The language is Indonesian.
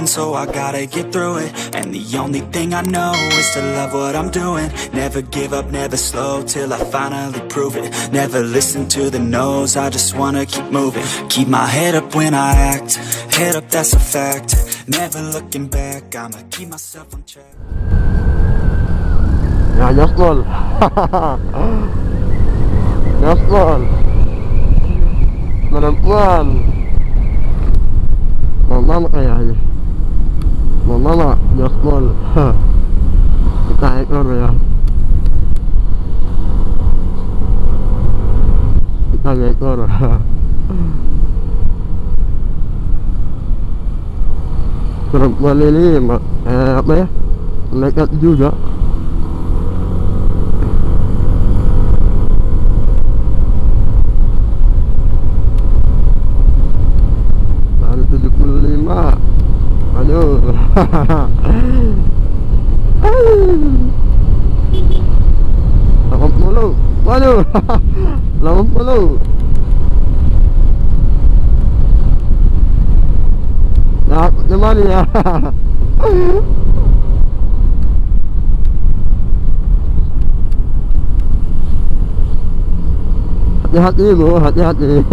so I gotta get through it. And the only thing I know is to love what I'm doing. Never give up, never slow, till I finally prove it. Never listen to the no's, I just wanna keep moving. Keep my head up when I act, head up, that's a fact. Never looking back, I'ma keep myself on track. Ya, gaspol. Gaspol. Perempuan. Mama kayaknya. Mama gaspol. Kita ekor ya. Kita ekor. Perempuan ini apa ya, nekat juga. Baru 75. Aduh. 80. Waduh. 80. Ya, gimana ya? Hati-hati bu, hati-hati.